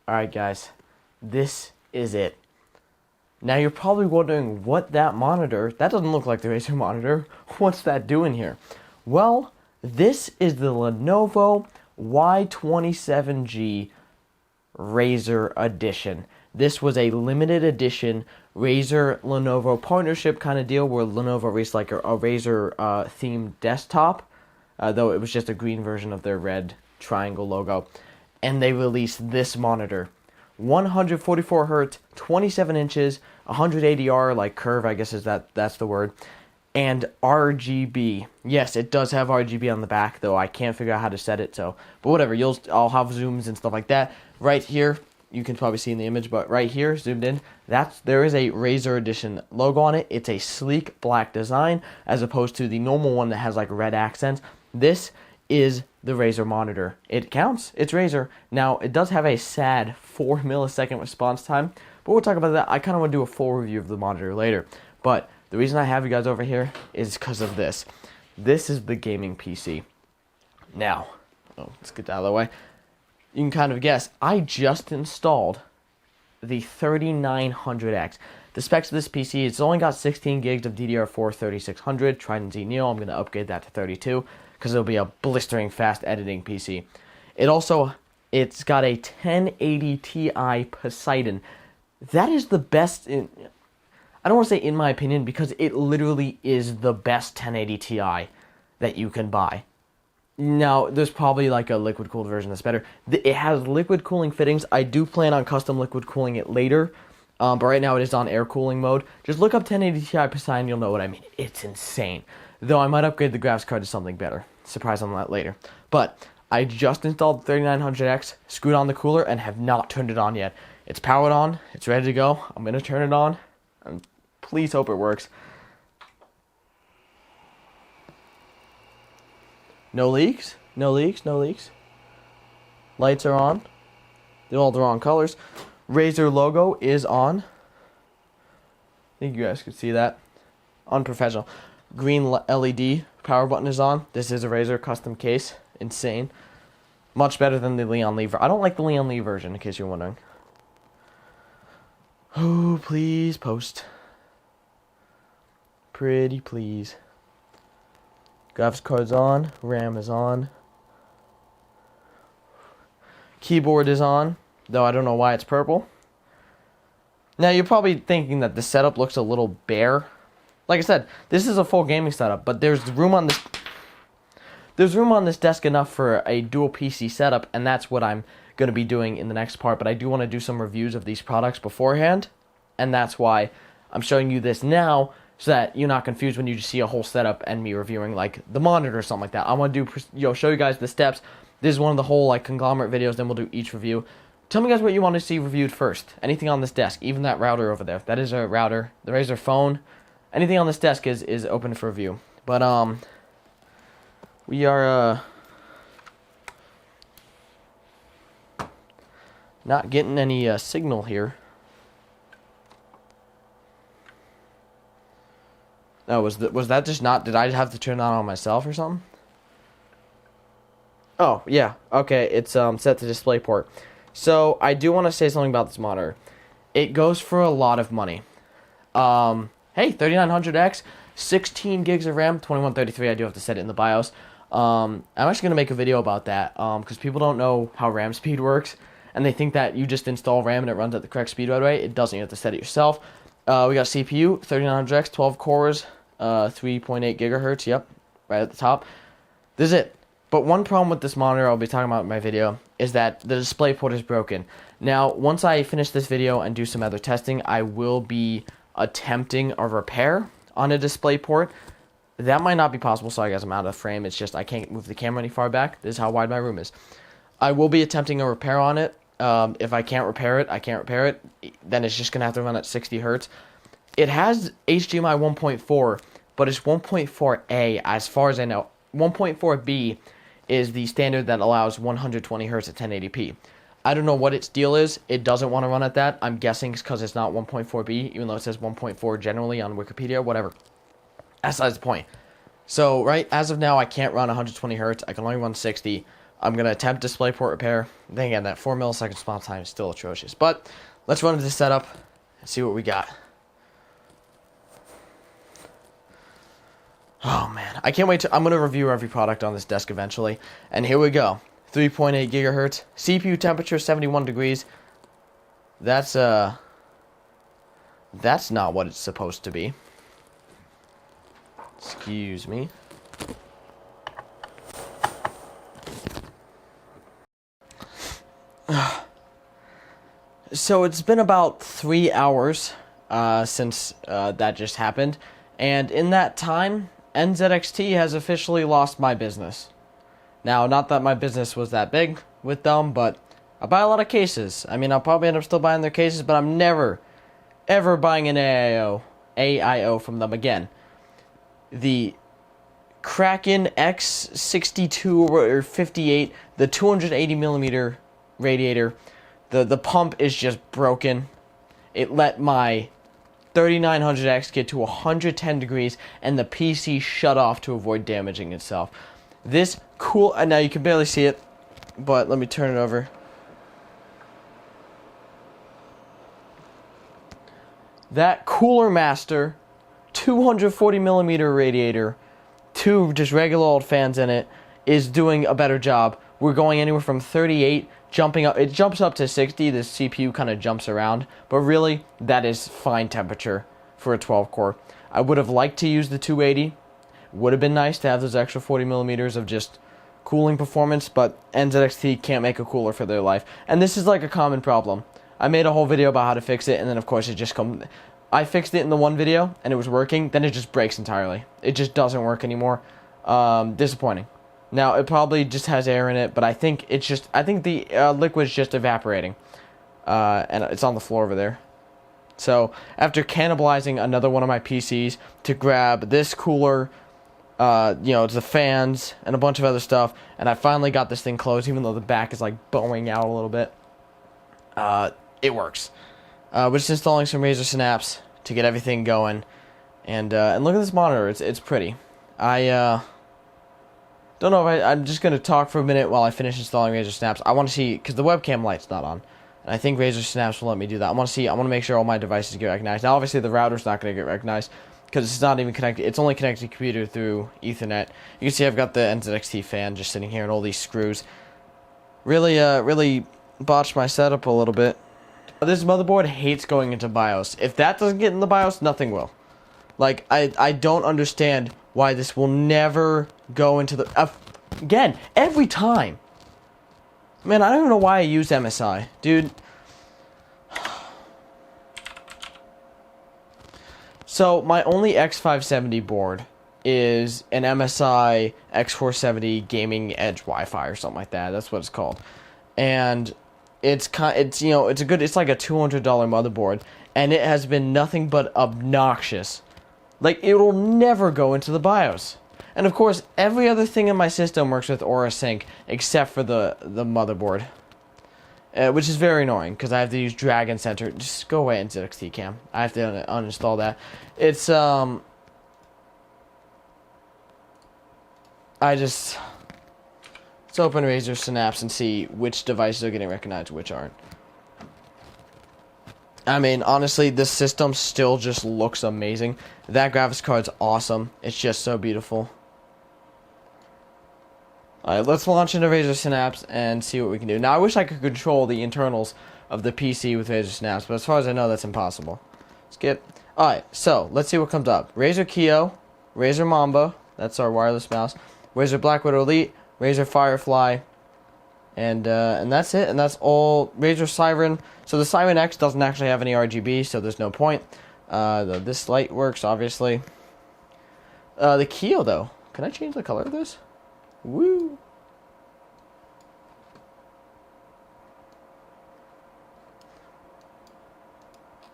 Alright guys, this is it. Now you're probably wondering what that doesn't look like the Razer monitor, what's that doing here? Well, this is the Lenovo Y27G Razer Edition. This was a limited edition Razer Lenovo partnership kind of deal where Lenovo released like a Razer themed desktop, though it was just a green version of their red triangle logo. And they released this monitor. 144 hertz, 27 inches, 180R, like curve, I guess that's the word, and RGB. Yes, it does have RGB on the back, though I can't figure out how to set it, so, but whatever, I'll have zooms and stuff like that. Right here, you can probably see in the image, but right here, zoomed in, there is a Razer Edition logo on it. It's a sleek black design, as opposed to the normal one that has like red accents. This is the Razer monitor. It counts. It's Razer. Now, it does have a sad 4 millisecond response time, but we'll talk about that. I kind of want to do a full review of the monitor later. But the reason I have you guys over here is because of this. This is the gaming PC. Now, let's get that out of the way. You can kind of guess. I just installed the 3900X. The specs of this PC, it's only got 16 gigs of DDR4 3600 Trident Z Neo. I'm going to upgrade that to 32 because it'll be a blistering fast editing PC. It's got a 1080 Ti Poseidon. That is the best I don't want to say in my opinion, because it literally is the best 1080 Ti that you can buy. Now, there's probably like a liquid cooled version that's better. It has liquid cooling fittings. I do plan on custom liquid cooling it later. But right now it is on air cooling mode. Just look up 1080 Ti Poseidon, you'll know what I mean. It's insane. Though I might upgrade the graphics card to something better. Surprise on that later. But I just installed the 3900X, screwed on the cooler, and have not turned it on yet. It's powered on. It's ready to go. I'm going to turn it on. And please hope it works. No leaks. No leaks. No leaks. Lights are on. They're all the wrong colors. Razer logo is on. I think you guys can see that. Unprofessional. Green LED power button is on. This is a Razer custom case. Insane. Much better than the Leon Lee. I don't like the Leon Lee version, in case you're wondering. Oh, please post. Pretty please. Graphics card's on. RAM is on. Keyboard is on, though I don't know why it's purple. Now, you're probably thinking that the setup looks a little bare. Like I said, this is a full gaming setup, but there's room on this desk enough for a dual PC setup, and that's what I'm going to be doing in the next part. But I do want to do some reviews of these products beforehand, and that's why I'm showing you this now, so that you're not confused when you just see a whole setup and me reviewing like the monitor or something like that. I want to show you guys the steps. This is one of the whole like conglomerate videos, then we'll do each review. Tell me guys what you want to see reviewed first. Anything on this desk, even that router over there. That is a router. The Razer phone. Anything on this desk is open for review. But we are not getting any signal here. Oh, was that just not? Did I have to turn that on myself or something? Oh yeah, okay. It's set to DisplayPort. So I do want to say something about this monitor. It goes for a lot of money. Hey, 3900X, 16 gigs of RAM, 2133. I do have to set it in the BIOS. I'm actually gonna make a video about that because people don't know how RAM speed works, and they think that you just install RAM and it runs at the correct speed right away. It doesn't. You have to set it yourself. We got CPU, 3900X, 12 cores, 3.8 gigahertz. Yep, right at the top. This is it. But one problem with this monitor I'll be talking about in my video is that the DisplayPort is broken. Now, once I finish this video and do some other testing, I will be attempting a repair on a DisplayPort. That might not be possible, sorry guys, I'm out of frame. It's just I can't move the camera any far back. This is how wide my room is. I will be attempting a repair on it. If I can't repair it, then it's just going to have to run at 60 hertz. It has HDMI 1.4, but it's 1.4A as far as I know. 1.4B is the standard that allows 120 hertz at 1080p. I don't know what its deal is. It doesn't want to run at that. I'm guessing it's because it's not 1.4B, even though it says 1.4 generally on Wikipedia, whatever. That's the point. So, right, as of now, I can't run 120 hertz. I can only run 60. I'm going to attempt DisplayPort repair. Then again, that 4 millisecond response time is still atrocious. But let's run into the setup and see what we got. Oh man, I can't wait to, I'm going to review every product on this desk eventually. And here we go. 3.8 gigahertz, CPU temperature 71 degrees. That's not what it's supposed to be. Excuse me. So it's been about 3 hours since that just happened, and in that time, NZXT has officially lost my business. Now, not that my business was that big with them, but I buy a lot of cases. I mean, I'll probably end up still buying their cases, but I'm never, ever buying an AIO from them again. The Kraken X62 or 58, the 280 millimeter radiator, the pump is just broken. It let my 3900X get to 110 degrees, and the PC shut off to avoid damaging itself. This cool, now you can barely see it, but let me turn it over. That Cooler Master 240 millimeter radiator, 2 just regular old fans in it, is doing a better job. We're going anywhere from 38, jumping up, it jumps up to 60, the CPU kind of jumps around, but really, that is fine temperature for a 12 core. I would have liked to use the 280, would have been nice to have those extra 40 millimeters of just cooling performance, but NZXT can't make a cooler for their life, and this is like a common problem. I made a whole video about how to fix it, and then of course it just comes, I fixed it in the one video, and it was working, then it just breaks entirely. It just doesn't work anymore. Disappointing. Now, it probably just has air in it, but I think it's just, I think the liquid's just evaporating. And it's on the floor over there. So, after cannibalizing another one of my PCs to grab this cooler, the fans, and a bunch of other stuff, and I finally got this thing closed, even though the back is like bowing out a little bit. It works. We're just installing some Razer Synapse to get everything going. And look at this monitor, it's pretty. Don't know if I'm just going to talk for a minute while I finish installing Razer Synapse. I want to see, because the webcam light's not on. And I think Razer Synapse will let me do that. I want to make sure all my devices get recognized. Now, obviously, the router's not going to get recognized, because it's not even connected. It's only connected to the computer through Ethernet. You can see I've got the NZXT fan just sitting here and all these screws. Really botched my setup a little bit. This motherboard hates going into BIOS. If that doesn't get in the BIOS, nothing will. Like, I don't understand why this will never go into the... again, every time. Man, I don't even know why I use MSI. Dude. So, my only X570 board is an MSI X470 Gaming Edge Wi-Fi or something like that. That's what it's called. And it's like a $200 motherboard, and it has been nothing but obnoxious. Like, it will never go into the BIOS. And of course, every other thing in my system works with Aura Sync, except for the motherboard. Which is very annoying, because I have to use Dragon Center. Just go away, NZXT Cam. I have to uninstall that. It's, let's open Razer Synapse and see which devices are getting recognized, which aren't. I mean, honestly, this system still just looks amazing. That graphics card's awesome. It's just so beautiful. Alright, let's launch into Razer Synapse and see what we can do. Now, I wish I could control the internals of the PC with Razer Synapse, but as far as I know, that's impossible. Skip. Alright, so, let's see what comes up. Razer Kiyo, Razer Mamba, that's our wireless mouse, Razer Black Widow Elite, Razer Firefly, and that's it, and that's all. Razer Siren. So the Siren X doesn't actually have any RGB, so there's no point. This light works, obviously. The Kiyo, though. Can I change the color of this? Woo!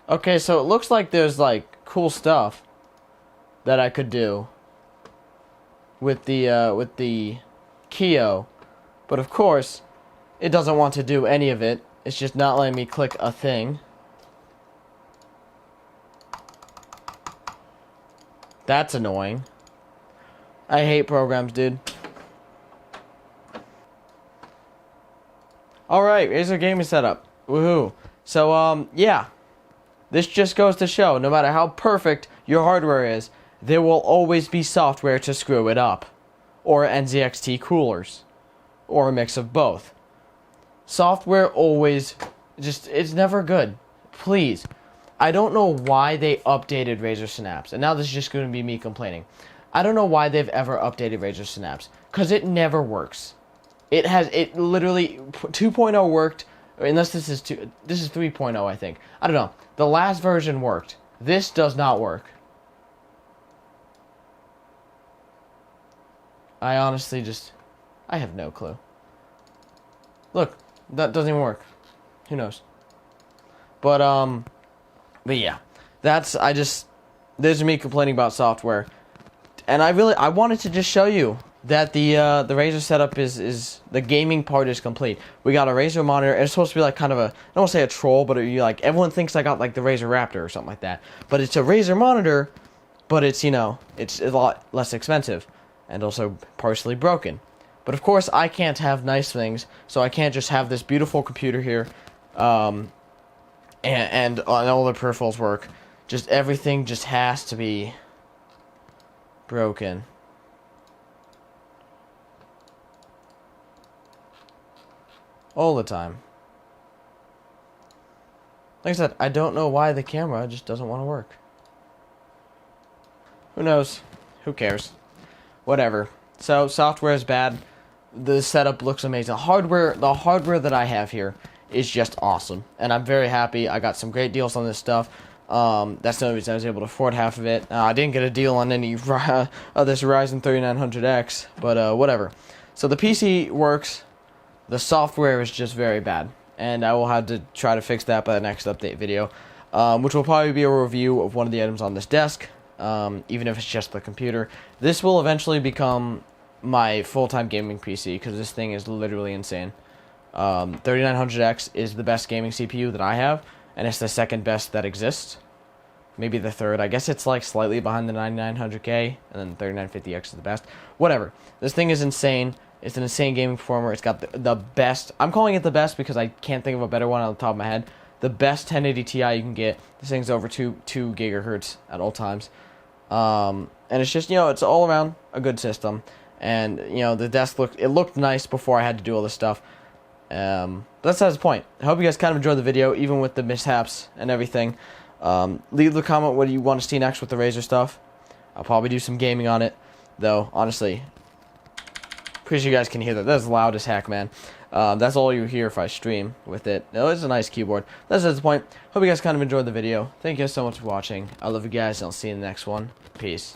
Okay, so it looks like there's, like, cool stuff that I could do with the Kiyo. But, of course, it doesn't want to do any of it. It's just not letting me click a thing. That's annoying. I hate programs, dude. Alright, Razer gaming setup. Woohoo. So, yeah. This just goes to show, no matter how perfect your hardware is, there will always be software to screw it up. Or NZXT coolers. Or a mix of both. Software always it's never good. Please. I don't know why they updated Razer Synapse. And now this is just going to be me complaining. I don't know why they've ever updated Razer Synapse. Because it never works. It literally 2.0 worked, unless this is 3.0, I think. I don't know. The last version worked. This does not work. I honestly I have no clue. Look, that doesn't even work. Who knows? But yeah. This is me complaining about software. And I wanted to just show you that the Razer setup is the gaming part is complete. We got a Razer monitor. It's supposed to be like kind of a, I don't want to say a troll, but like everyone thinks I got like the Razer Raptor or something like that. But it's a Razer monitor, but it's, you know, it's a lot less expensive and also partially broken. But of course I can't have nice things, so I can't just have this beautiful computer here and all the peripherals work. Just everything just has to be broken. All the time. Like I said, I don't know why the camera just doesn't want to work. Who knows? Who cares? Whatever. So, software is bad. The setup looks amazing. The hardware that I have here is just awesome. And I'm very happy. I got some great deals on this stuff. That's the only reason I was able to afford half of it. I didn't get a deal on any of this Ryzen 3900X, but whatever. So the PC works. The software is just very bad, and I will have to try to fix that by the next update video, which will probably be a review of one of the items on this desk, even if it's just the computer. This will eventually become my full-time gaming PC, because this thing is literally insane. 3900X is the best gaming CPU that I have, and it's the second best that exists. Maybe the third. I guess it's like slightly behind the 9900K, and then 3950X is the best. Whatever. This thing is insane. It's an insane gaming performer. It's got the best. I'm calling it the best because I can't think of a better one on the top of my head. The best 1080 Ti you can get. This thing's over 2 gigahertz at all times. And it's just, you know, it's all around a good system. And, you know, the desk looked nice before I had to do all this stuff. But that's the point. I hope you guys kind of enjoyed the video, even with the mishaps and everything. Leave a comment what you want to see next with the Razer stuff. I'll probably do some gaming on it, though, honestly. Pretty sure you guys can hear that. That's loud as heck, man. That's all you hear if I stream with it. No, it's a nice keyboard. That's the point. Hope you guys kind of enjoyed the video. Thank you guys so much for watching. I love you guys, and I'll see you in the next one. Peace.